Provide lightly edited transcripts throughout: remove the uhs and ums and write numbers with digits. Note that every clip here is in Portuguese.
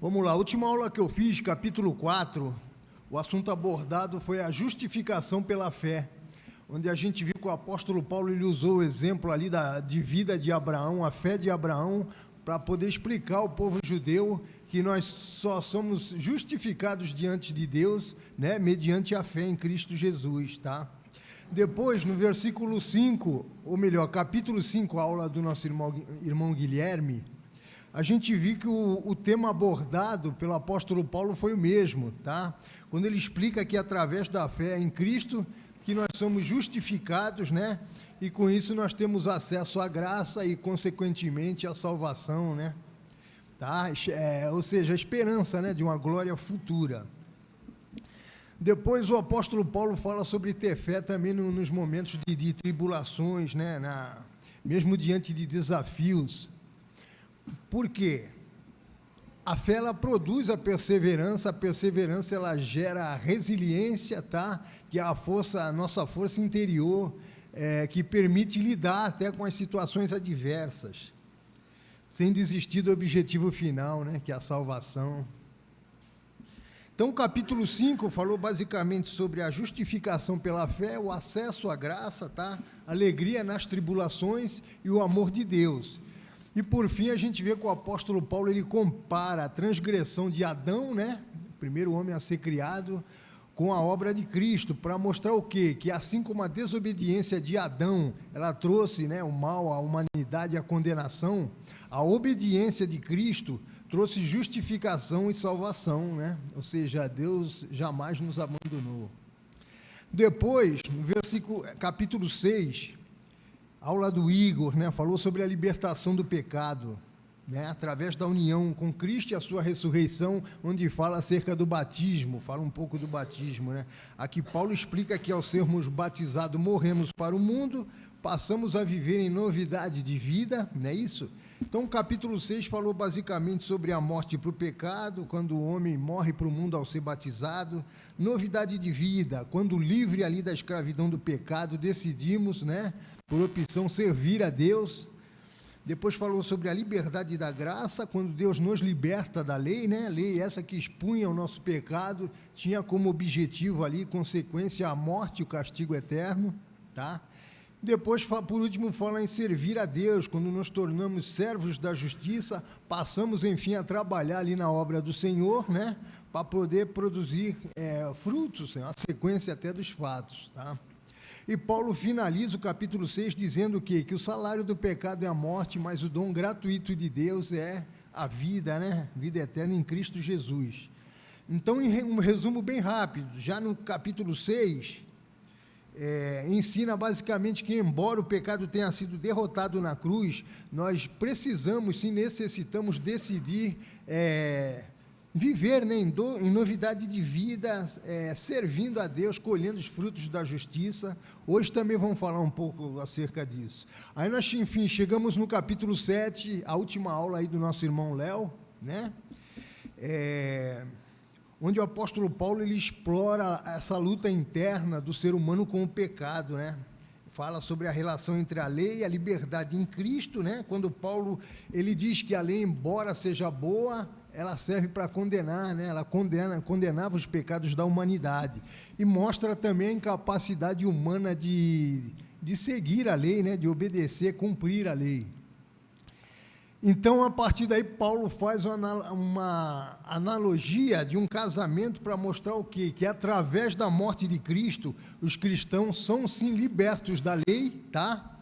Vamos lá, a última aula que eu fiz, capítulo 4, o assunto abordado foi a justificação pela fé, onde a gente viu que o apóstolo Paulo ele usou o exemplo ali de vida de Abraão, a fé de Abraão, para poder explicar ao povo judeu que nós só somos justificados diante de Deus, né, mediante a fé em Cristo Jesus, tá? Depois, no versículo 5, ou melhor, capítulo 5, a aula do nosso irmão Guilherme, a gente viu que o tema abordado pelo apóstolo Paulo foi o mesmo, tá? Quando ele explica que através da fé em Cristo, que nós somos justificados, né? E com isso nós temos acesso à graça e, consequentemente, à salvação, né? Tá? Ou seja, a esperança, né, de uma glória futura. Depois o apóstolo Paulo fala sobre ter fé também nos momentos de tribulações, né? Mesmo diante de desafios. Por quê? A fé ela produz a perseverança ela gera a resiliência, tá? Que é a nossa força interior, que permite lidar até com as situações adversas, sem desistir do objetivo final, né? Que é a salvação. Então, o capítulo 5 falou basicamente sobre a justificação pela fé, o acesso à graça, tá? Alegria nas tribulações e o amor de Deus. E, por fim, a gente vê que o apóstolo Paulo, ele compara a transgressão de Adão, né, o primeiro homem a ser criado, com a obra de Cristo, para mostrar o quê? Que assim como a desobediência de Adão, ela trouxe, né, o mal à humanidade e a condenação, a obediência de Cristo trouxe justificação e salvação, né? Ou seja, Deus jamais nos abandonou. Depois, no capítulo 6, aula do Igor, né, falou sobre a libertação do pecado, né, através da união com Cristo e a sua ressurreição, onde fala acerca do batismo, fala um pouco do batismo, né? Aqui Paulo explica que ao sermos batizados morremos para o mundo, passamos a viver em novidade de vida, não é isso? Então o capítulo 6 falou basicamente sobre a morte para o pecado, quando o homem morre para o mundo ao ser batizado, novidade de vida, quando livre ali da escravidão do pecado, decidimos, né, por opção, servir a Deus. Depois falou sobre a liberdade da graça, quando Deus nos liberta da lei, né? Lei essa que expunha o nosso pecado, tinha como objetivo ali, consequência, a morte e o castigo eterno, tá? Depois, por último, fala em servir a Deus, quando nos tornamos servos da justiça, passamos, enfim, a trabalhar ali na obra do Senhor, né? Para poder produzir frutos, a sequência até dos fatos, tá? E Paulo finaliza o capítulo 6 dizendo que o salário do pecado é a morte, mas o dom gratuito de Deus é a vida, né? Vida eterna em Cristo Jesus. Então, em um resumo bem rápido, já no capítulo 6, ensina basicamente que, embora o pecado tenha sido derrotado na cruz, nós precisamos, sim, necessitamos decidir viver, né, em novidade de vida, servindo a Deus, colhendo os frutos da justiça. Hoje também vamos falar um pouco acerca disso. Aí nós, enfim, chegamos no capítulo 7, a última aula aí do nosso irmão Léo, né? Onde o apóstolo Paulo ele explora essa luta interna do ser humano com o pecado, né? Fala sobre a relação entre a lei e a liberdade em Cristo, né? Quando Paulo ele diz que a lei, embora seja boa, ela serve para condenar, né? Ela condenava os pecados da humanidade e mostra também a incapacidade humana de seguir a lei, né? De obedecer, cumprir a lei. Então, a partir daí, Paulo faz uma analogia de um casamento para mostrar o quê? Que através da morte de Cristo, os cristãos são sim libertos da lei, tá?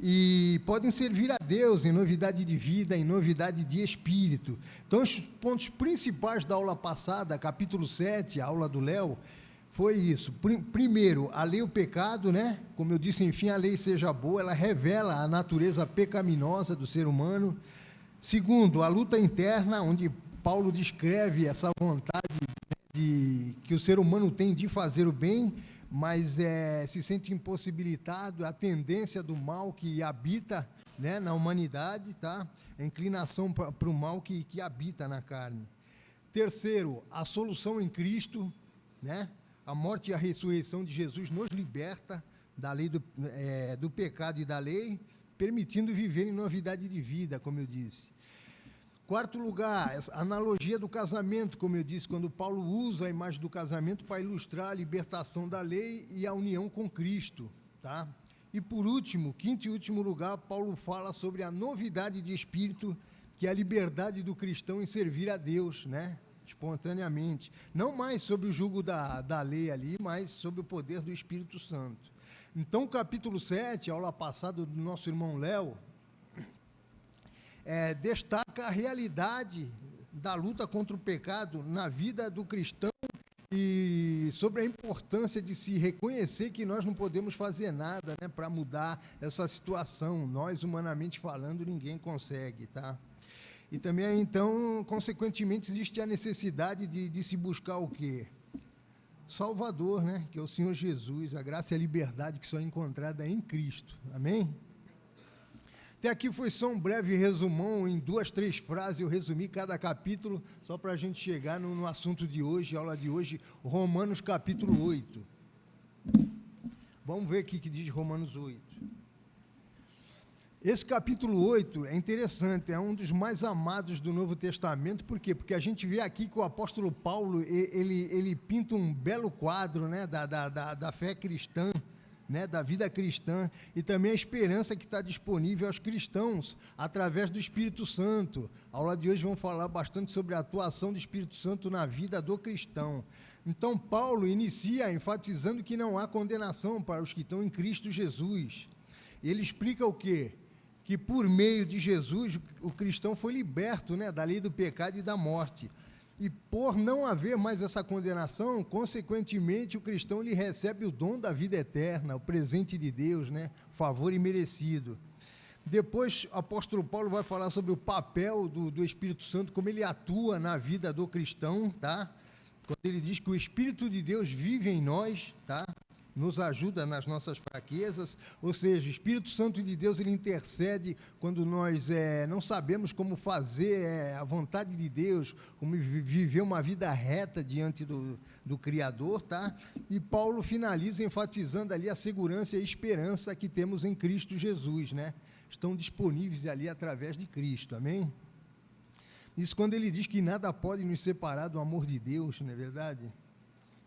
E podem servir a Deus em novidade de vida, em novidade de espírito. Então, os pontos principais da aula passada, capítulo 7, a aula do Léo, foi isso. Primeiro, a lei e o pecado, né? Como eu disse, enfim, a lei seja boa, ela revela a natureza pecaminosa do ser humano. Segundo, a luta interna, onde Paulo descreve essa vontade que o ser humano tem de fazer o bem, mas se sente impossibilitado, a tendência do mal que habita, né, na humanidade, tá? A inclinação para o mal que habita na carne. Terceiro, a solução em Cristo, né? A morte e a ressurreição de Jesus nos liberta da lei do pecado e da lei, permitindo viver em novidade de vida, como eu disse. Quarto lugar, essa analogia do casamento, como eu disse, quando Paulo usa a imagem do casamento para ilustrar a libertação da lei e a união com Cristo, tá? E por último, quinto e último lugar, Paulo fala sobre a novidade de espírito, que é a liberdade do cristão em servir a Deus, né? Espontaneamente. Não mais sobre o jugo da lei ali, mas sobre o poder do Espírito Santo. Então, o capítulo 7, aula passada do nosso irmão Léo, destaca a realidade da luta contra o pecado na vida do cristão e sobre a importância de se reconhecer que nós não podemos fazer nada, né, para mudar essa situação. Nós, humanamente falando, ninguém consegue, tá? E também, então, consequentemente, existe a necessidade de se buscar o quê? Salvador, né, que é o Senhor Jesus, a graça e a liberdade que só é encontrada em Cristo. Amém? Até aqui foi só um breve resumão, em 2, 3 frases eu resumi cada capítulo, só para a gente chegar no assunto de hoje, aula de hoje, Romanos capítulo 8. Vamos ver aqui o que diz Romanos 8. Esse capítulo 8 é interessante, é um dos mais amados do Novo Testamento, por quê? Porque a gente vê aqui que o apóstolo Paulo, ele pinta um belo quadro, né, da fé cristã, né, da vida cristã, e também a esperança que está disponível aos cristãos através do Espírito Santo. A aula de hoje vamos falar bastante sobre a atuação do Espírito Santo na vida do cristão. Então, Paulo inicia enfatizando que não há condenação para os que estão em Cristo Jesus. Ele explica o quê? Que por meio de Jesus o cristão foi liberto, né, da lei do pecado e da morte. E por não haver mais essa condenação, consequentemente, o cristão ele recebe o dom da vida eterna, o presente de Deus, né? Favor imerecido. Depois, o apóstolo Paulo vai falar sobre o papel do Espírito Santo, como ele atua na vida do cristão, tá? Quando ele diz que o Espírito de Deus vive em nós, tá? Nos ajuda nas nossas fraquezas, ou seja, o Espírito Santo de Deus, ele intercede quando nós não sabemos como fazer a vontade de Deus, como viver uma vida reta diante do Criador, tá? E Paulo finaliza enfatizando ali a segurança e a esperança que temos em Cristo Jesus, né? Estão disponíveis ali através de Cristo, amém? Isso quando ele diz que nada pode nos separar do amor de Deus, não é verdade?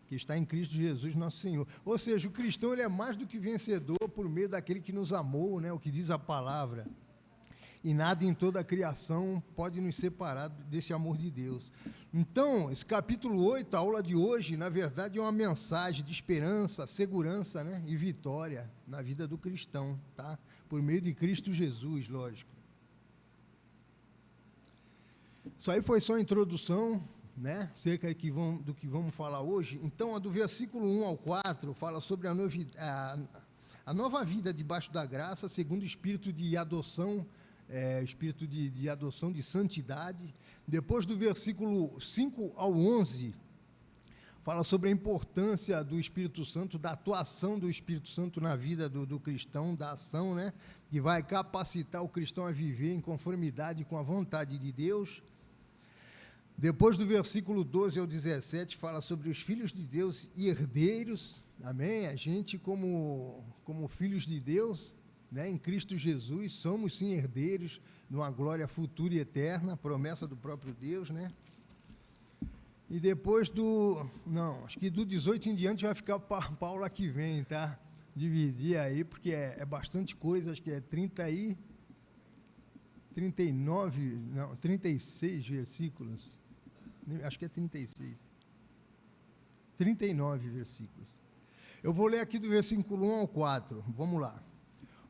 Que está em Cristo Jesus, nosso Senhor. Ou seja, o cristão ele é mais do que vencedor por meio daquele que nos amou, né, o que diz a palavra. E nada em toda a criação pode nos separar desse amor de Deus. Então, esse capítulo 8, a aula de hoje, na verdade, é uma mensagem de esperança, segurança, né, e vitória na vida do cristão, tá? Por meio de Cristo Jesus, lógico. Isso aí foi só a introdução, né, cerca do que vamos falar hoje. Então, a do versículo 1 ao 4 fala sobre a nova vida debaixo da graça, segundo o espírito de adoção, espírito de adoção de santidade. Depois do versículo 5 ao 11, fala sobre a importância do Espírito Santo, da atuação do Espírito Santo na vida do cristão, da ação, né, que vai capacitar o cristão a viver em conformidade com a vontade de Deus. Depois do versículo 12 ao 17, fala sobre os filhos de Deus e herdeiros, amém? A gente como filhos de Deus, né, em Cristo Jesus, somos sim herdeiros de uma glória futura e eterna, promessa do próprio Deus, né? E depois acho que do 18 em diante vai ficar para Paulo que vem, tá? Dividir aí, porque é bastante coisa, acho que é 36 versículos. Acho que é 36. 39 versículos. Eu vou ler aqui do versículo 1 ao 4. Vamos lá.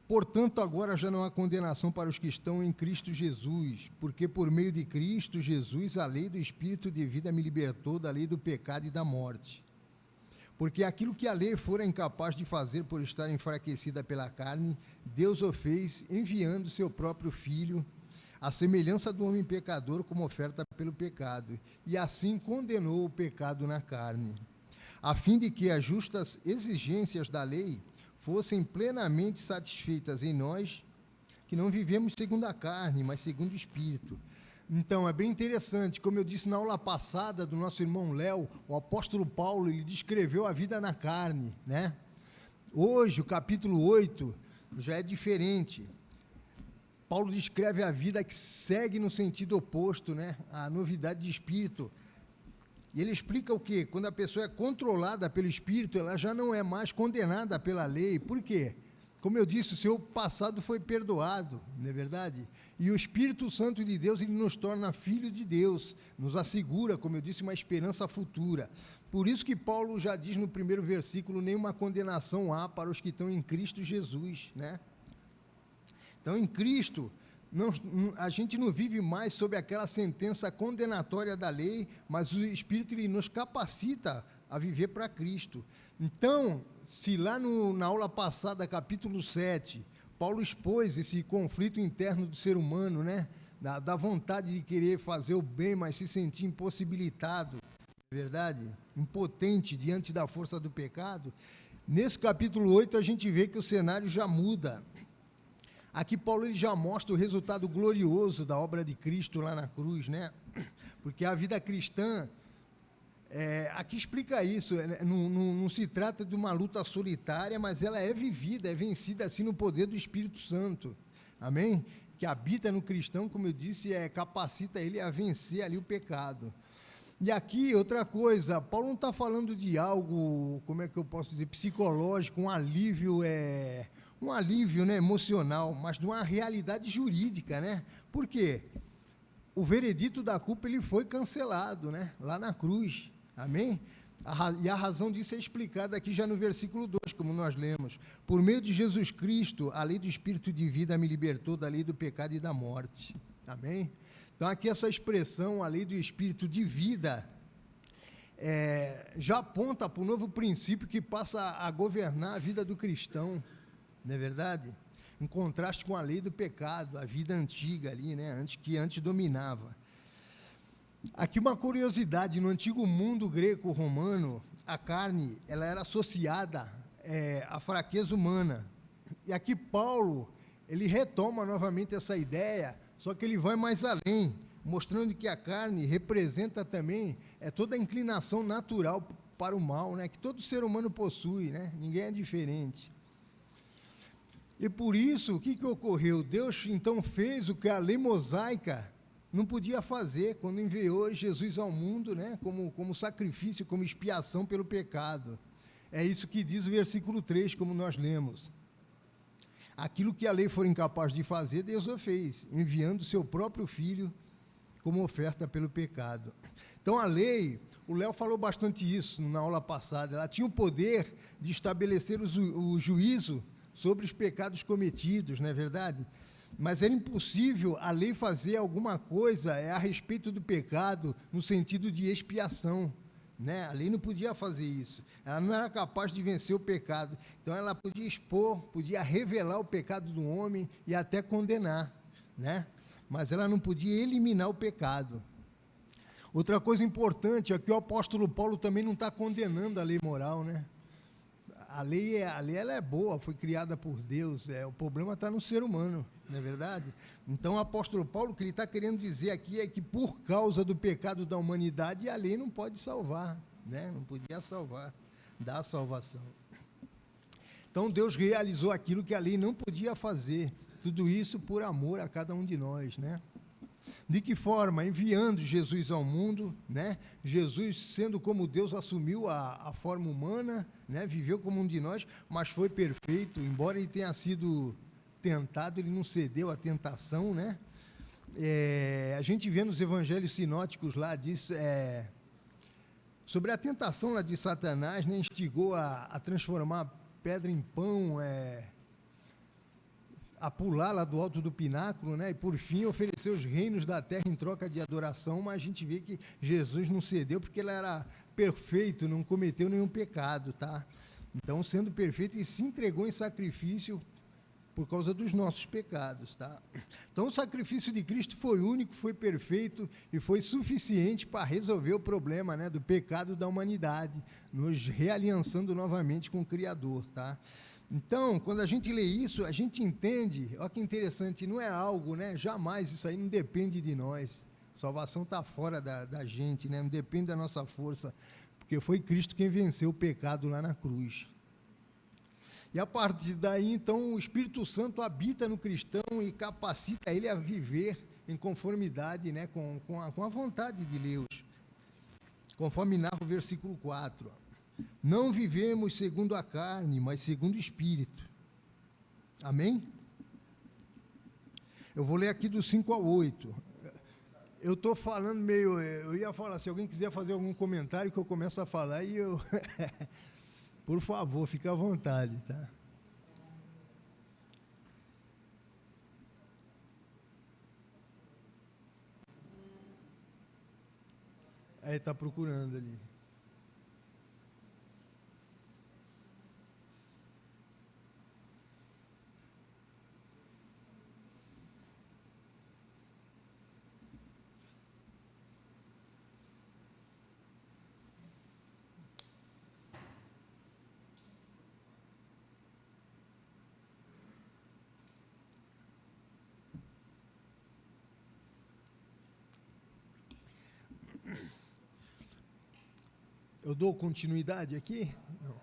Portanto, agora já não há condenação para os que estão em Cristo Jesus, porque por meio de Cristo Jesus a lei do Espírito de vida me libertou da lei do pecado e da morte. Porque aquilo que a lei fora incapaz de fazer por estar enfraquecida pela carne, Deus o fez enviando seu próprio Filho, a semelhança do homem pecador como oferta pelo pecado, e assim condenou o pecado na carne, a fim de que as justas exigências da lei fossem plenamente satisfeitas em nós, que não vivemos segundo a carne, mas segundo o Espírito. Então, é bem interessante, como eu disse na aula passada do nosso irmão Léo, o apóstolo Paulo, ele descreveu a vida na carne, né? Hoje, o capítulo 8 já é diferente. Paulo descreve a vida que segue no sentido oposto, né? A novidade de espírito. E ele explica o quê? Quando a pessoa é controlada pelo espírito, ela já não é mais condenada pela lei. Por quê? Como eu disse, o seu passado foi perdoado, não é verdade? E o Espírito Santo de Deus, ele nos torna filho de Deus, nos assegura, como eu disse, uma esperança futura. Por isso que Paulo já diz no primeiro versículo, nenhuma condenação há para os que estão em Cristo Jesus, né? Então, em Cristo, a gente não vive mais sob aquela sentença condenatória da lei, mas o Espírito ele nos capacita a viver para Cristo. Então, se lá na aula passada, capítulo 7, Paulo expôs esse conflito interno do ser humano, né? Da vontade de querer fazer o bem, mas se sentir impossibilitado, verdade? Impotente diante da força do pecado. Nesse capítulo 8, a gente vê que o cenário já muda. Aqui Paulo ele já mostra o resultado glorioso da obra de Cristo lá na cruz, né? Porque a vida cristã, aqui explica isso, não se trata de uma luta solitária, mas ela é vivida, é vencida assim no poder do Espírito Santo, amém? Que habita no cristão, como eu disse, capacita ele a vencer ali o pecado. E aqui, outra coisa, Paulo não está falando de algo, como é que eu posso dizer, psicológico, um alívio, né, emocional, mas de uma realidade jurídica, né? Por quê? O veredito da culpa ele foi cancelado, né? Lá na cruz, amém? E a razão disso é explicada aqui já no versículo 2, como nós lemos. Por meio de Jesus Cristo, a lei do Espírito de vida me libertou da lei do pecado e da morte, amém? Então aqui essa expressão, a lei do Espírito de vida, já aponta para o novo princípio que passa a governar a vida do cristão, não é verdade? Em contraste com a lei do pecado, a vida antiga ali, né? Antes dominava. Aqui uma curiosidade, no antigo mundo greco-romano, a carne, ela era associada à fraqueza humana. E aqui Paulo, ele retoma novamente essa ideia, só que ele vai mais além, mostrando que a carne representa também toda a inclinação natural para o mal, né? Que todo ser humano possui, né? Ninguém é diferente. E por isso, o que ocorreu? Deus, então, fez o que a lei mosaica não podia fazer, quando enviou Jesus ao mundo, né, como sacrifício, como expiação pelo pecado. É isso que diz o versículo 3, como nós lemos. Aquilo que a lei for incapaz de fazer, Deus o fez, enviando o seu próprio Filho como oferta pelo pecado. Então, a lei, o Léo falou bastante isso na aula passada, ela tinha o poder de estabelecer o juízo sobre os pecados cometidos, não é verdade? Mas era impossível a lei fazer alguma coisa a respeito do pecado no sentido de expiação, né? A lei não podia fazer isso, ela não era capaz de vencer o pecado, então ela podia expor, podia revelar o pecado do homem e até condenar, né? Mas ela não podia eliminar o pecado. Outra coisa importante é que o apóstolo Paulo também não está condenando a lei moral, né? A lei ela é boa, foi criada por Deus, o problema está no ser humano, não é verdade? Então o apóstolo Paulo, o que ele está querendo dizer aqui é que por causa do pecado da humanidade, a lei não pode salvar, né? Não podia salvar, dar a salvação. Então Deus realizou aquilo que a lei não podia fazer, tudo isso por amor a cada um de nós, né? De que forma? Enviando Jesus ao mundo, né? Jesus, sendo como Deus, assumiu a forma humana, né? Viveu como um de nós, mas foi perfeito, embora ele tenha sido tentado, ele não cedeu à tentação, né? A gente vê nos evangelhos sinóticos lá, diz, sobre a tentação lá de Satanás, né? Instigou a transformar pedra em pão, a pular lá do alto do pináculo, né? E por fim oferecer os reinos da terra em troca de adoração, mas a gente vê que Jesus não cedeu porque ele era perfeito, não cometeu nenhum pecado, tá? Então, sendo perfeito, ele se entregou em sacrifício por causa dos nossos pecados, tá? Então, o sacrifício de Cristo foi único, foi perfeito e foi suficiente para resolver o problema, né, do pecado da humanidade, nos realiançando novamente com o Criador, tá? Então, quando a gente lê isso, a gente entende, olha que interessante, não é algo, né? Jamais, isso aí não depende de nós. Salvação está fora da gente, né? Não depende da nossa força, porque foi Cristo quem venceu o pecado lá na cruz. E a partir daí, então, o Espírito Santo habita no cristão e capacita ele a viver em conformidade, né, com a vontade de Deus. Conforme narra o versículo 4. Não vivemos segundo a carne, mas segundo o Espírito. Amém? Eu vou ler aqui do 5 ao 8. Eu estou falando meio... Eu ia falar, se alguém quiser fazer algum comentário, que eu começo a falar, e eu... Por favor, fique à vontade, tá? Aí, está procurando ali. Eu dou continuidade aqui? Não.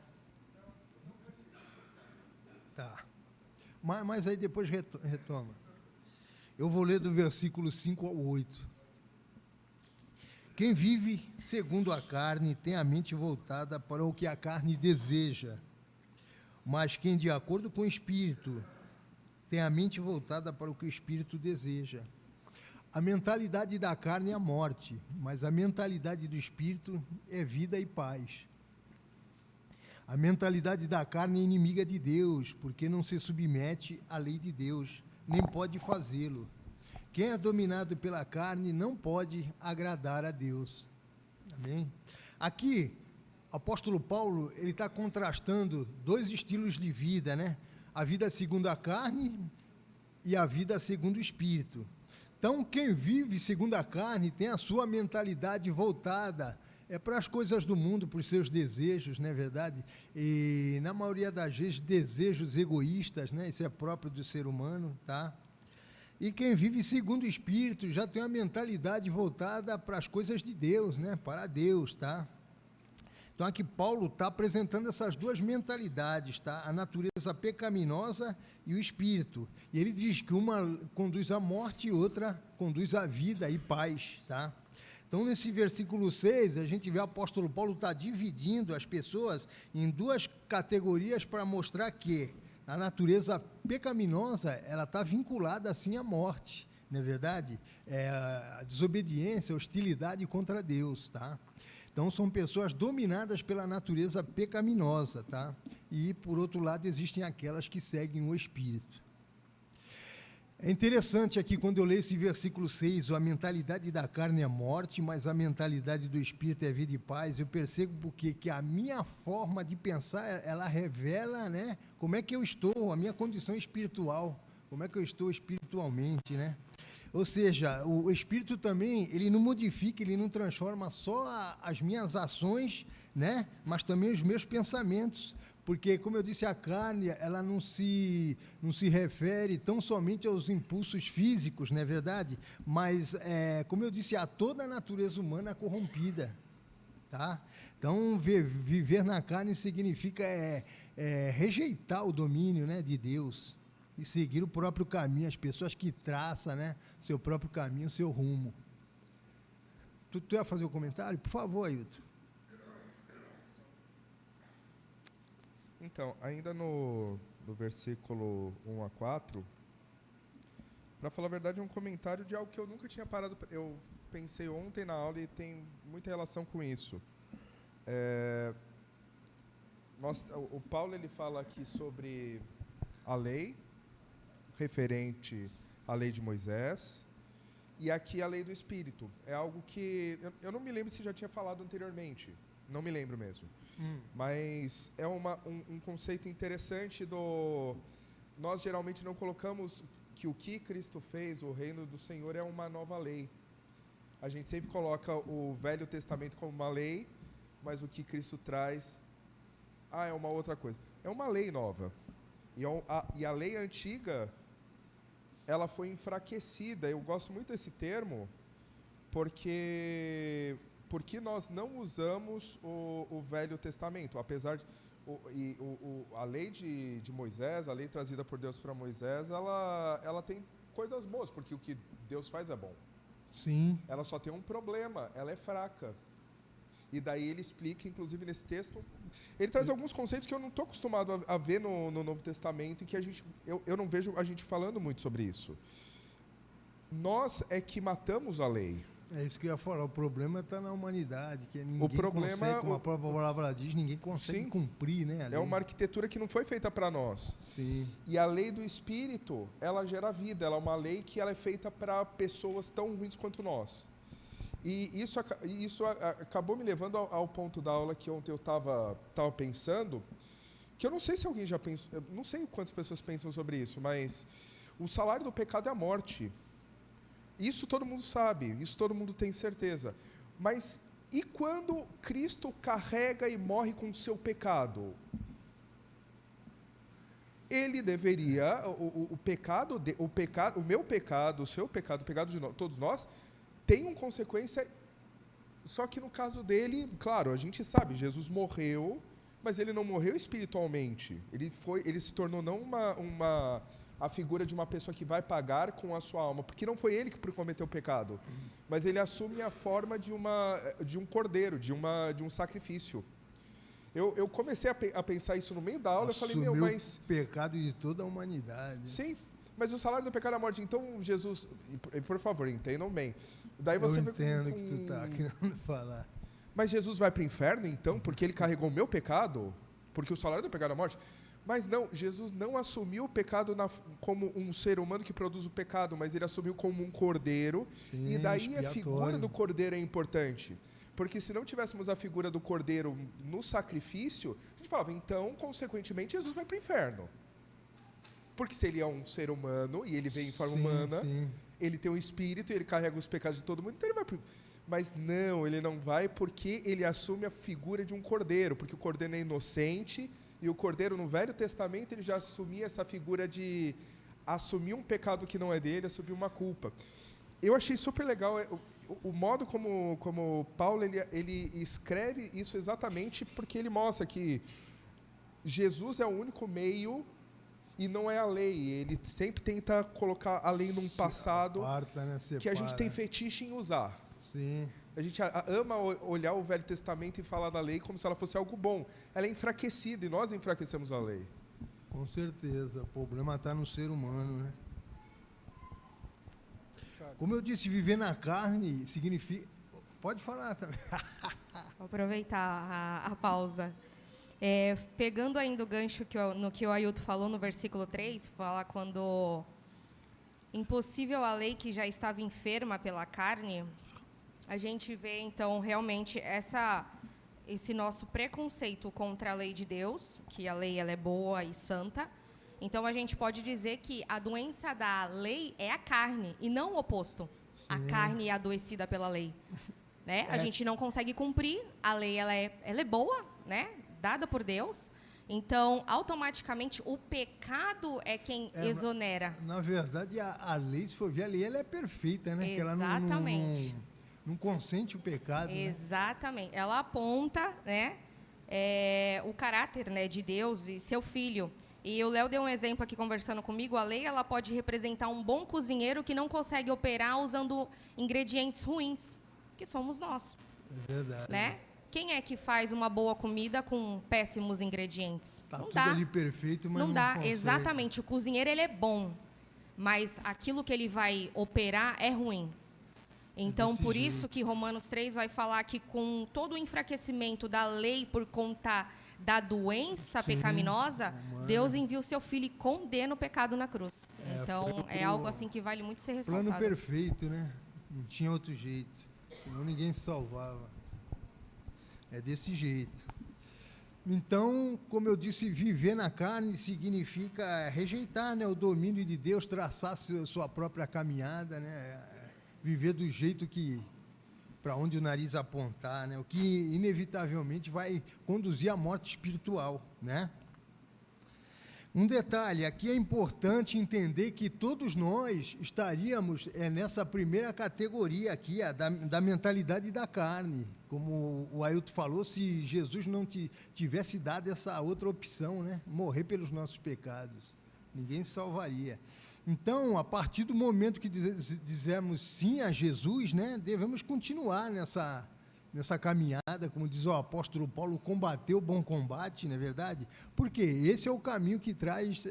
Tá. Mas aí depois retoma. Eu vou ler do versículo 5 ao 8. Quem vive segundo a carne tem a mente voltada para o que a carne deseja, mas quem de acordo com o Espírito tem a mente voltada para o que o Espírito deseja. A mentalidade da carne é a morte, mas a mentalidade do Espírito é vida e paz. A mentalidade da carne é inimiga de Deus, porque não se submete à lei de Deus, nem pode fazê-lo. Quem é dominado pela carne não pode agradar a Deus. Amém? Aqui, o apóstolo Paulo, ele está contrastando dois estilos de vida, né? A vida segundo a carne e a vida segundo o Espírito. Então, quem vive segundo a carne tem a sua mentalidade voltada para as coisas do mundo, para os seus desejos, não é verdade? E, na maioria das vezes, desejos egoístas, né? Isso é próprio do ser humano, tá? E quem vive segundo o Espírito já tem uma mentalidade voltada para as coisas de Deus, né? Para Deus, tá? Então, aqui Paulo está apresentando essas duas mentalidades, tá? A natureza pecaminosa e o espírito. E ele diz que uma conduz à morte e outra conduz à vida e paz, tá? Então, nesse versículo 6, a gente vê o apóstolo Paulo está dividindo as pessoas em duas categorias para mostrar que a natureza pecaminosa, ela está vinculada, assim, à morte, não é verdade? A desobediência, a hostilidade contra Deus, tá? Então, são pessoas dominadas pela natureza pecaminosa, tá? E, por outro lado, existem aquelas que seguem o Espírito. É interessante aqui, quando eu leio esse versículo 6, a mentalidade da carne é morte, mas a mentalidade do Espírito é vida e paz. Eu percebo porque que a minha forma de pensar, ela revela, né, como é que eu estou, a minha condição espiritual, como é que eu estou espiritualmente, né? Ou seja, o Espírito também, ele não modifica, ele não transforma só as minhas ações, né? Mas também os meus pensamentos. Porque, como eu disse, a carne, ela não se refere tão somente aos impulsos físicos, não é verdade? Mas, como eu disse, a toda a natureza humana corrompida, tá? Então, viver na carne significa rejeitar o domínio, né, de Deus. E seguir o próprio caminho, as pessoas que traçam, né, seu próprio caminho, seu rumo. Tu ia fazer um comentário? Por favor, Ailton. Então, ainda no versículo 1 a 4, para falar a verdade, é um comentário de algo que eu nunca tinha parado. Eu pensei ontem na aula e tem muita relação com isso. O Paulo, ele fala aqui sobre a lei, referente à lei de Moisés, e aqui a lei do Espírito. É algo que eu não me lembro se já tinha falado anteriormente, não me lembro mesmo. Mas é um conceito interessante nós geralmente não colocamos que o que Cristo fez, o reino do Senhor, é uma nova lei. A gente sempre coloca o Velho Testamento como uma lei, mas o que Cristo traz é uma outra coisa. É uma lei nova. E a lei antiga, ela foi enfraquecida. Eu gosto muito desse termo, porque nós não usamos o Velho Testamento, apesar de A lei de Moisés, a lei trazida por Deus para Moisés, ela tem coisas boas, porque o que Deus faz é bom. Sim. Ela só tem um problema, ela é fraca. E daí ele explica, inclusive nesse texto, ele traz alguns conceitos que eu não estou acostumado a ver no Novo Testamento e que eu não vejo a gente falando muito sobre isso. Nós é que matamos a lei. É isso que eu ia falar. O problema está na humanidade, que ninguém consegue, como a própria palavra diz, ninguém consegue cumprir, né? É uma arquitetura que não foi feita para nós. Sim. E a lei do Espírito, ela gera vida. Ela é uma lei que ela é feita para pessoas tão ruins quanto nós. E isso acabou me levando ao ponto da aula que ontem eu estava pensando, que eu não sei se alguém já pensou, eu não sei quantas pessoas pensam sobre isso, mas o salário do pecado é a morte. Isso todo mundo sabe, isso todo mundo tem certeza. Mas e quando Cristo carrega e morre com o seu pecado? Ele deveria, o meu pecado, o seu pecado, o pecado de todos nós, tem uma consequência, só que no caso dele, claro, a gente sabe, Jesus morreu, mas ele não morreu espiritualmente. Ele se tornou não a figura de uma pessoa que vai pagar com a sua alma, porque não foi ele que cometeu o pecado, mas ele assume a forma de um cordeiro, de um sacrifício. Eu comecei a pensar isso no meio da aula, eu falei, mas... o pecado de toda a humanidade. Sim, mas o salário do pecado é a morte. Então, Jesus, por favor, entendam bem. Daí você eu entendo que tu está querendo falar. Mas Jesus vai para o inferno, então, porque ele carregou o meu pecado? Porque o salário do pecado é a morte? Mas não, Jesus não assumiu o pecado como um ser humano que produz o pecado, mas ele assumiu como um cordeiro. Sim, e daí a figura do cordeiro é importante. Porque se não tivéssemos a figura do cordeiro no sacrifício, a gente falava, então, consequentemente, Jesus vai para o inferno. Porque se ele é um ser humano e ele vem em forma humana, ele tem um espírito e ele carrega os pecados de todo mundo, então ele vai para... Mas não, ele não vai porque ele assume a figura de um cordeiro, porque o cordeiro é inocente e o cordeiro no Velho Testamento ele já assumia essa figura de assumir um pecado que não é dele, assumir uma culpa. Eu achei super legal o modo como Paulo ele escreve isso exatamente porque ele mostra que Jesus é o único meio e não é a lei. Ele sempre tenta colocar a lei num passado que a gente tem fetiche em usar. Sim. A gente ama olhar o Velho Testamento e falar da lei como se ela fosse algo bom. Ela é enfraquecida e nós enfraquecemos a lei. Com certeza. O problema está no ser humano, né? Como eu disse, viver na carne significa... Pode falar também. Vou aproveitar a pausa. Pegando ainda o gancho no que o Ailton falou no versículo 3, fala quando impossível a lei que já estava enferma pela carne, a gente vê, então, realmente esse nosso preconceito contra a lei de Deus, que a lei ela é boa e santa. Então, a gente pode dizer que a doença da lei é a carne, e não o oposto. Sim. A carne é adoecida pela lei. Né? A gente não consegue cumprir, a lei ela é boa, né? Dada por Deus. Então, automaticamente, o pecado é quem exonera. Na verdade, a lei, se for ver, a lei ela é perfeita, né? Exatamente. Que ela não consente o pecado. Exatamente. Né? Ela aponta, né, o caráter, né, de Deus e seu Filho. E o Léo deu um exemplo aqui conversando comigo. A lei ela pode representar um bom cozinheiro que não consegue operar usando ingredientes ruins, que somos nós. É verdade. Né? Quem é que faz uma boa comida com péssimos ingredientes? Tá não tudo dá. Ali perfeito, mas não dá. Consegue. Exatamente. O cozinheiro ele é bom, mas aquilo que ele vai operar é ruim. Então, por isso que Romanos 3 vai falar que com todo o enfraquecimento da lei por conta da doença pecaminosa, Deus envia o seu Filho e condena o pecado na cruz. Então, é algo assim que vale muito ser ressaltado. Plano perfeito, né? Não tinha outro jeito. Senão ninguém se salvava. É desse jeito. Então, como eu disse, viver na carne significa rejeitar, né, o domínio de Deus, traçar sua própria caminhada, né? Viver do jeito que, para onde o nariz apontar, né? O que inevitavelmente vai conduzir à morte espiritual, né? Um detalhe, aqui é importante entender que todos nós estaríamos nessa primeira categoria aqui, da mentalidade da carne. Como o Ailton falou, se Jesus não tivesse dado essa outra opção, né? Morrer pelos nossos pecados, ninguém se salvaria. Então, a partir do momento que dizemos sim a Jesus, né, devemos continuar nessa caminhada, como diz o apóstolo Paulo, combater o bom combate, não é verdade? Porque esse é o caminho que traz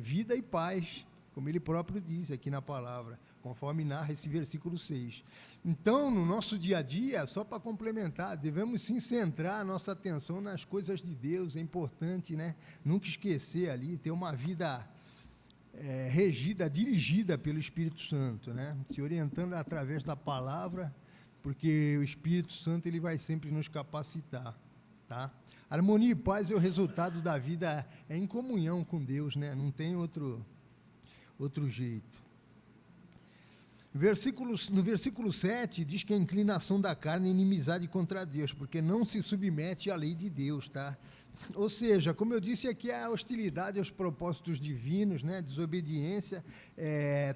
vida e paz, como ele próprio diz aqui na palavra, conforme narra esse versículo 6. Então, no nosso dia a dia, só para complementar, devemos sim centrar a nossa atenção nas coisas de Deus, é importante, né? Nunca esquecer ali, ter uma vida regida, dirigida pelo Espírito Santo, né? Se orientando através da palavra, porque o Espírito Santo ele vai sempre nos capacitar, tá? Harmonia e paz é o resultado da vida em comunhão com Deus, né? Não tem outro jeito. No versículo 7, diz que a inclinação da carne é inimizade contra Deus, porque não se submete à lei de Deus, tá? Ou seja, como eu disse aqui, a hostilidade aos propósitos divinos, né? Desobediência,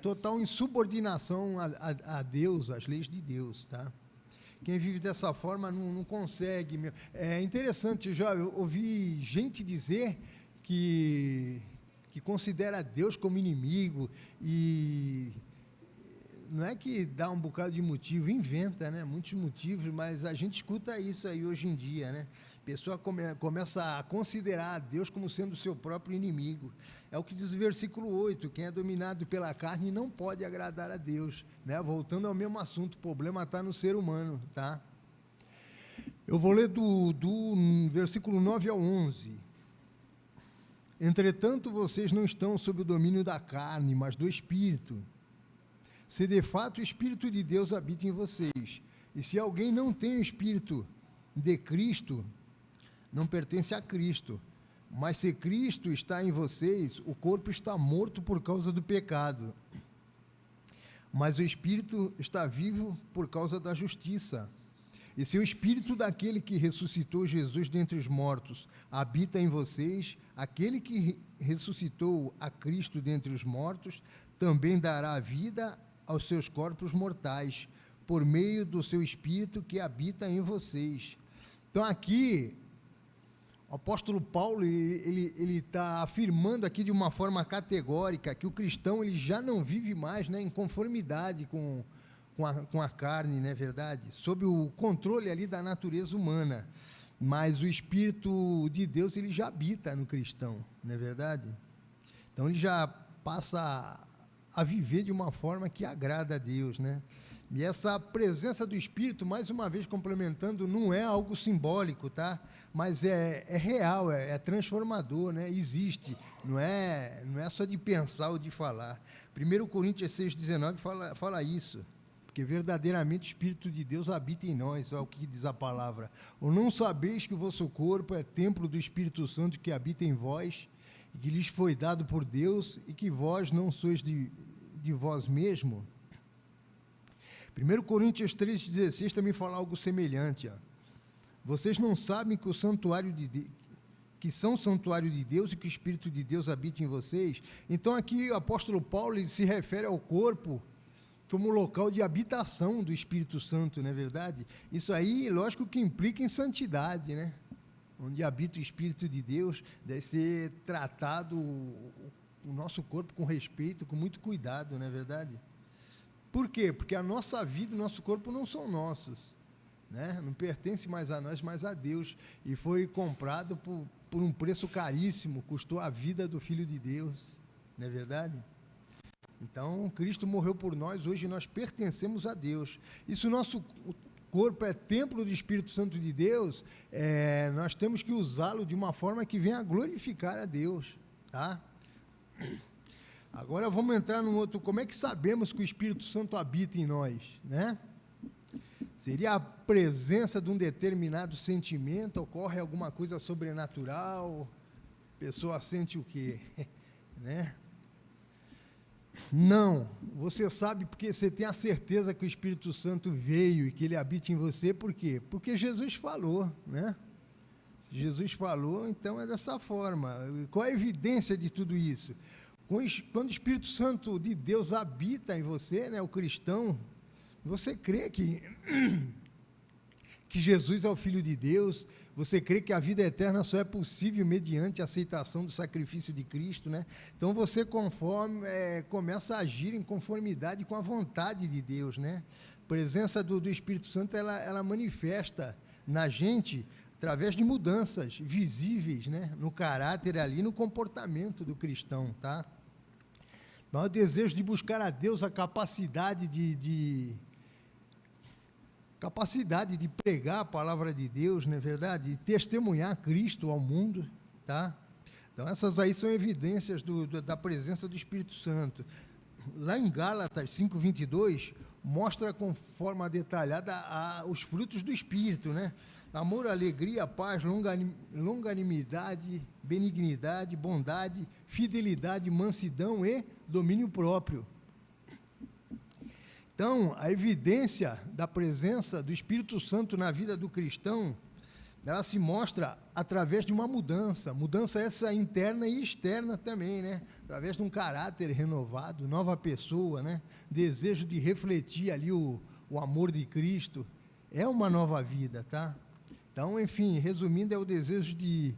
total insubordinação a Deus, às leis de Deus, tá? Quem vive dessa forma não consegue. É interessante, já eu ouvi gente dizer que considera Deus como inimigo, e não é que dá um bocado de motivo, inventa, né? Muitos motivos, mas a gente escuta isso aí hoje em dia, né? A pessoa começa a considerar Deus como sendo seu próprio inimigo. É o que diz o versículo 8, quem é dominado pela carne não pode agradar a Deus, né? Voltando ao mesmo assunto, o problema está no ser humano, tá? Eu vou ler do versículo 9 ao 11. Entretanto, vocês não estão sob o domínio da carne, mas do Espírito. Se de fato o Espírito de Deus habita em vocês, e se alguém não tem o Espírito de Cristo, não pertence a Cristo. Mas se Cristo está em vocês, o corpo está morto por causa do pecado, mas o Espírito está vivo por causa da justiça. E se o Espírito daquele que ressuscitou Jesus dentre os mortos habita em vocês, aquele que ressuscitou a Cristo dentre os mortos também dará vida aos seus corpos mortais, por meio do seu Espírito que habita em vocês. Então aqui, o apóstolo Paulo, ele está afirmando aqui de uma forma categórica que o cristão ele já não vive mais, né, em conformidade com a carne, não é verdade? Sob o controle ali da natureza humana, mas o Espírito de Deus ele já habita no cristão, não é verdade? Então ele já passa a viver de uma forma que agrada a Deus, né? E essa presença do Espírito, mais uma vez complementando, não é algo simbólico, tá? Mas é real, é transformador, né? Existe, não é só de pensar ou de falar. 1 Coríntios 6,19 fala isso, porque verdadeiramente o Espírito de Deus habita em nós, é o que diz a palavra. Ou não sabeis que o vosso corpo é templo do Espírito Santo que habita em vós, e que lhes foi dado por Deus, e que vós não sois de vós mesmo? 1 Coríntios 3,16 também fala algo semelhante. Ó. Vocês não sabem que que são santuário de Deus e que o Espírito de Deus habita em vocês? Então aqui o apóstolo Paulo ele se refere ao corpo como local de habitação do Espírito Santo, não é verdade? Isso aí, lógico que implica em santidade, né? Onde habita o Espírito de Deus, deve ser tratado o nosso corpo com respeito, com muito cuidado, não é verdade? Por quê? Porque a nossa vida e o nosso corpo não são nossos, né? Não pertence mais a nós, mas a Deus, e foi comprado por um preço caríssimo, custou a vida do Filho de Deus, não é verdade? Então, Cristo morreu por nós, hoje nós pertencemos a Deus. E se o nosso corpo é templo do Espírito Santo de Deus, nós temos que usá-lo de uma forma que venha a glorificar a Deus, tá? Agora vamos entrar num outro, como é que sabemos que o Espírito Santo habita em nós, né? Seria a presença de um determinado sentimento, ocorre alguma coisa sobrenatural, a pessoa sente o quê? Né? Não, você sabe porque você tem a certeza que o Espírito Santo veio e que ele habita em você, por quê? Porque Jesus falou, né? Jesus falou, então é dessa forma. Qual a evidência de tudo isso? Quando o Espírito Santo de Deus habita em você, né, o cristão, você crê que Jesus é o Filho de Deus, você crê que a vida eterna só é possível mediante a aceitação do sacrifício de Cristo, né? Então você começa a agir em conformidade com a vontade de Deus, né? A presença do Espírito Santo, ela manifesta na gente através de mudanças visíveis, né? No caráter ali, no comportamento do cristão, tá? Mas o desejo de buscar a Deus, a capacidade de pregar a palavra de Deus, não é verdade? De testemunhar Cristo ao mundo, tá? Então, essas aí são evidências da presença do Espírito Santo. Lá em Gálatas 5:22, mostra com forma detalhada os frutos do Espírito, né? Amor, alegria, paz, longanimidade, benignidade, bondade, fidelidade, mansidão e domínio próprio. Então, a evidência da presença do Espírito Santo na vida do cristão, ela se mostra através de uma mudança essa interna e externa também, né? Através de um caráter renovado, nova pessoa, né? Desejo de refletir ali o amor de Cristo, é uma nova vida, tá? Então, enfim, resumindo, é o desejo de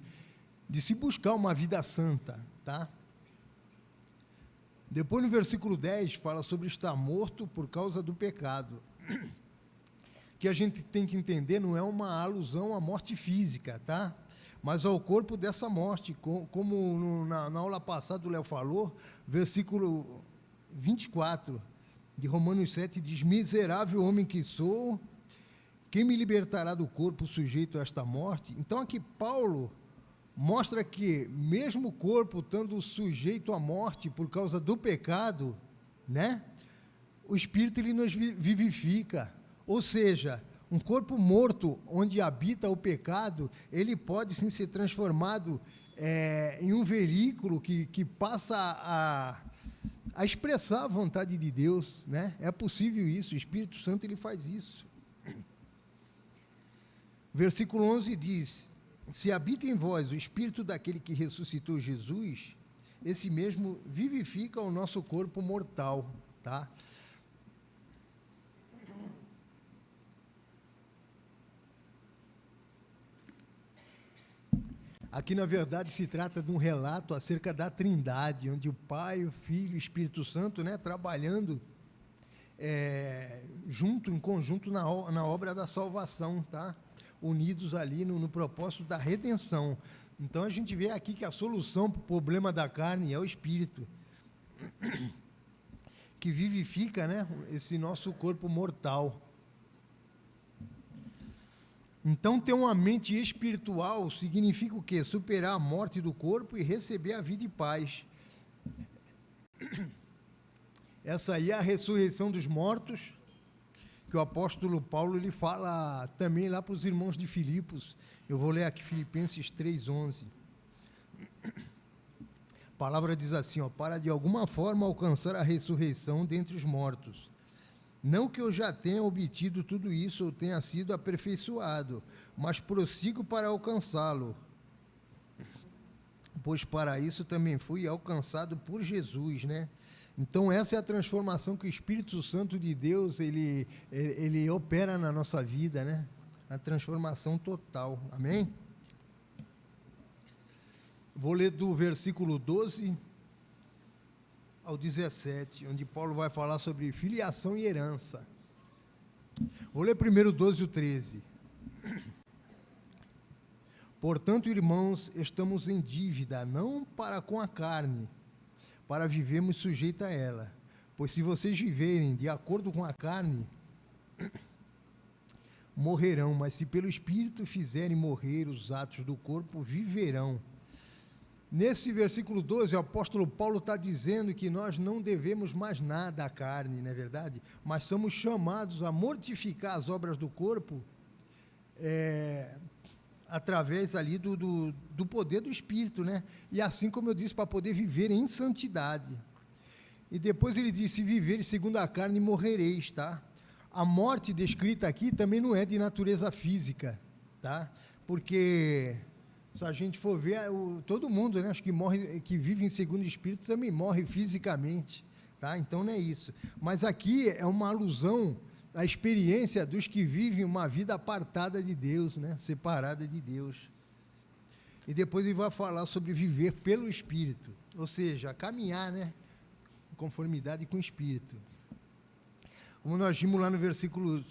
se buscar uma vida santa, tá? Depois, no versículo 10, fala sobre estar morto por causa do pecado. Que a gente tem que entender, não é uma alusão à morte física, tá? Mas ao corpo dessa morte, como na aula passada o Léo falou, versículo 24 de Romanos 7 diz: miserável homem que sou, quem me libertará do corpo sujeito a esta morte? Então aqui Paulo mostra que mesmo o corpo estando sujeito à morte por causa do pecado, né? O Espírito, ele nos vivifica. Ou seja, um corpo morto onde habita o pecado, ele pode sim ser transformado em um veículo que passa a expressar a vontade de Deus, né? É possível isso, o Espírito Santo, ele faz isso. Versículo 11 diz: se habita em vós o Espírito daquele que ressuscitou Jesus, esse mesmo vivifica o nosso corpo mortal, tá? Aqui, na verdade, se trata de um relato acerca da Trindade, onde o Pai, o Filho e o Espírito Santo, né, trabalhando em conjunto na obra da salvação, tá? Unidos ali no propósito da redenção. Então, a gente vê aqui que a solução para o problema da carne é o Espírito, que vivifica, né, esse nosso corpo mortal. Então, ter uma mente espiritual significa o quê? Superar a morte do corpo e receber a vida e paz. Essa aí é a ressurreição dos mortos, que o apóstolo Paulo, ele fala também lá para os irmãos de Filipos. Eu vou ler aqui Filipenses 3:11. A palavra diz assim, ó: para de alguma forma alcançar a ressurreição dentre os mortos. Não que eu já tenha obtido tudo isso ou tenha sido aperfeiçoado, mas prossigo para alcançá-lo, pois para isso também fui alcançado por Jesus, né? Então, essa é a transformação que o Espírito Santo de Deus, ele opera na nossa vida, né? A transformação total, amém? Vou ler do versículo 12 ao 17, onde Paulo vai falar sobre filiação e herança. Vou ler primeiro 12 e o 13. Portanto, irmãos, estamos em dívida, não para com a carne, para vivermos sujeito a ela. Pois se vocês viverem de acordo com a carne, morrerão, mas se pelo Espírito fizerem morrer os atos do corpo, viverão. Nesse versículo 12, o apóstolo Paulo está dizendo que nós não devemos mais nada à carne, não é verdade? Mas somos chamados a mortificar as obras do corpo através ali do poder do Espírito, né? E assim como eu disse, para poder viver em santidade. E depois ele disse: se viveres segundo a carne, morrereis, tá? A morte descrita aqui também não é de natureza física, tá? Porque Se a gente for ver, todo mundo, né, acho que morre, que vive em segundo espírito também morre fisicamente, tá? Então não é isso. Mas aqui é uma alusão à experiência dos que vivem uma vida apartada de Deus, né, separada de Deus. E depois ele vai falar sobre viver pelo Espírito, ou seja, caminhar, né, em conformidade com o Espírito. Como nós vimos lá no versículo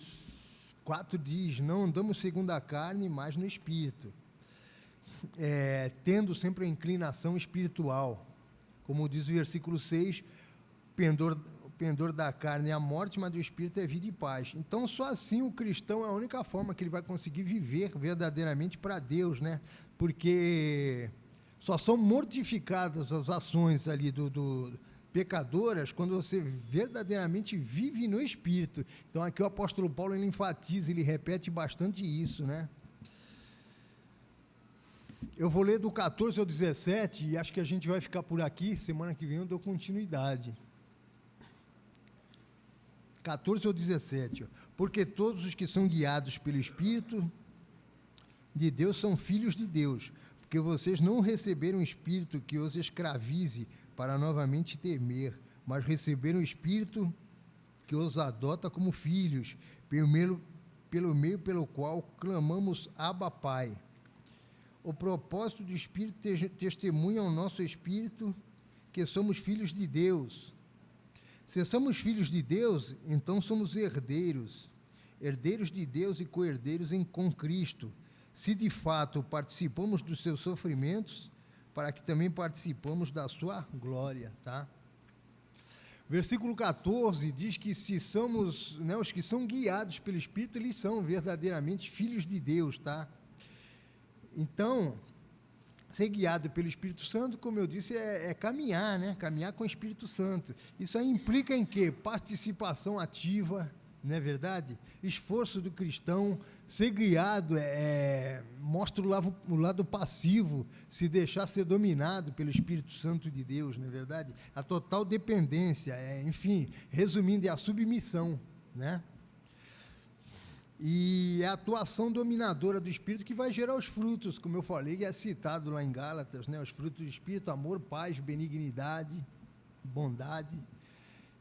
4, diz, não andamos segundo a carne, mas no Espírito. Tendo sempre a inclinação espiritual. Como diz o versículo 6, o pendor da carne é a morte, mas do Espírito é vida e paz. Então, só assim o cristão é a única forma que ele vai conseguir viver verdadeiramente para Deus, né? Porque só são mortificadas as ações ali pecadoras quando você verdadeiramente vive no Espírito. Então, aqui o apóstolo Paulo ele enfatiza, ele repete bastante isso, né? Eu vou ler do 14 ao 17 e acho que a gente vai ficar por aqui. Semana que vem eu dou continuidade. 14 ao 17. Porque todos os que são guiados pelo Espírito de Deus são filhos de Deus. Porque vocês não receberam o Espírito que os escravize para novamente temer, mas receberam o Espírito que os adota como filhos, pelo meio pelo qual clamamos Abba, Pai. O propósito do Espírito testemunha ao nosso Espírito que somos filhos de Deus. Se somos filhos de Deus, então somos herdeiros, herdeiros de Deus e co-herdeiros com Cristo, se de fato participamos dos seus sofrimentos, para que também participamos da sua glória, tá? Versículo 14 diz que se somos, né, os que são guiados pelo Espírito, eles são verdadeiramente filhos de Deus, tá? Então, ser guiado pelo Espírito Santo, como eu disse, é caminhar, né? Caminhar com o Espírito Santo. Isso aí implica em quê? Participação ativa, não é verdade? Esforço do cristão, ser guiado mostra o lado passivo, se deixar ser dominado pelo Espírito Santo de Deus, não é verdade? A total dependência, enfim, resumindo, é a submissão, né? E a atuação dominadora do Espírito que vai gerar os frutos, como eu falei, que é citado lá em Gálatas, né? Os frutos do Espírito, amor, paz, benignidade, bondade.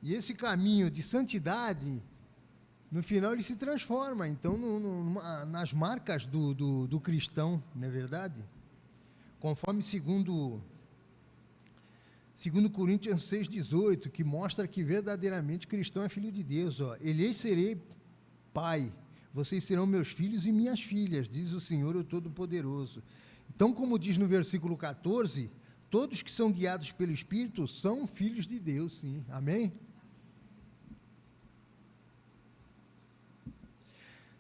E esse caminho de santidade, no final ele se transforma, então, nas marcas do cristão, não é verdade? Conforme segundo Coríntios 6,18, que mostra que verdadeiramente cristão é filho de Deus. Ele serei pai, vocês serão meus filhos e minhas filhas, diz o Senhor, o Todo-Poderoso. Então, como diz no versículo 14, todos que são guiados pelo Espírito são filhos de Deus, sim. Amém?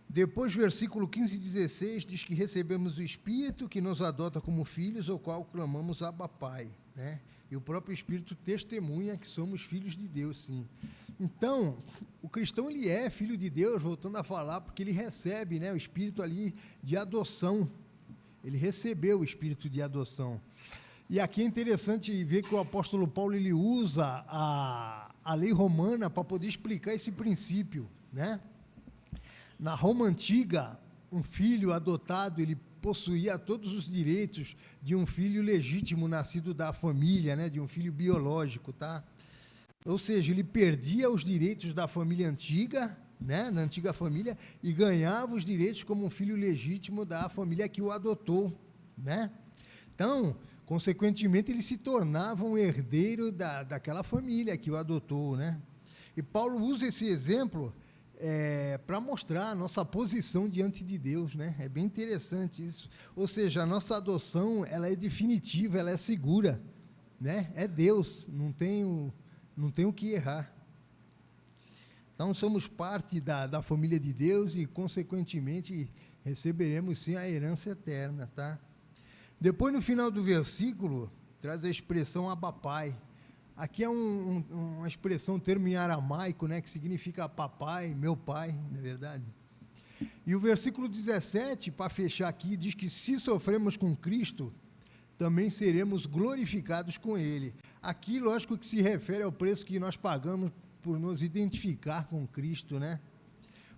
Depois, versículo 15 e 16, diz que recebemos o Espírito que nos adota como filhos, ao qual clamamos Abba, Pai, né? E o próprio Espírito testemunha que somos filhos de Deus, sim. Então, o cristão, ele é filho de Deus, voltando a falar, porque ele recebe, né, o Espírito ali de adoção. Ele recebeu o Espírito de adoção. E aqui é interessante ver que o apóstolo Paulo, ele usa a lei romana para poder explicar esse princípio, né? Na Roma antiga, um filho adotado, ele possuía todos os direitos de um filho legítimo nascido da família, né, de um filho biológico, tá? Ou seja, ele perdia os direitos da família antiga, né, na antiga família, e ganhava os direitos como um filho legítimo da família que o adotou, né? Então, consequentemente, ele se tornava um herdeiro daquela família que o adotou, né? E Paulo usa esse exemplo para mostrar a nossa posição diante de Deus, né? É bem interessante isso. Ou seja, a nossa adoção, ela é definitiva, ela é segura, né? É Deus, não tem o que errar. Então, somos parte da família de Deus e, consequentemente, receberemos, sim, a herança eterna, tá? Depois, no final do versículo, traz a expressão Abba, Pai. Aqui é uma expressão, um termo em aramaico, né, que significa papai, meu pai, não é verdade? E o versículo 17, para fechar aqui, diz que se sofremos com Cristo, também seremos glorificados com Ele. Aqui, lógico que se refere ao preço que nós pagamos por nos identificar com Cristo, né?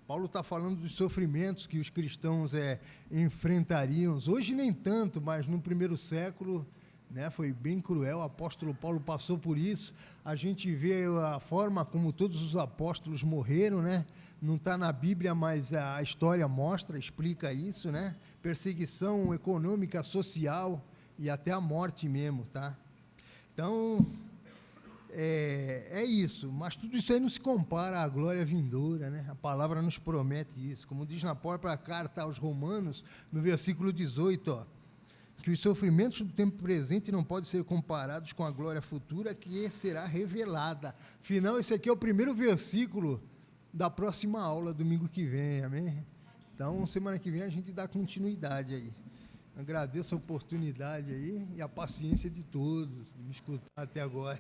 Paulo está falando dos sofrimentos que os cristãos enfrentariam. Hoje nem tanto, mas no primeiro século, né, foi bem cruel. O apóstolo Paulo passou por isso. A gente vê a forma como todos os apóstolos morreram, né? Não está na Bíblia, mas a história mostra, explica isso, né? Perseguição econômica, social e até a morte mesmo, tá? Então, é isso. Mas tudo isso aí não se compara à glória vindoura, né? A palavra nos promete isso. Como diz na própria carta aos Romanos, no versículo 18, ó, que os sofrimentos do tempo presente não podem ser comparados com a glória futura que será revelada. Afinal, esse aqui é o primeiro versículo da próxima aula, domingo que vem, amém? Então, semana que vem a gente dá continuidade aí. Agradeço a oportunidade aí e a paciência de todos, de me escutar até agora.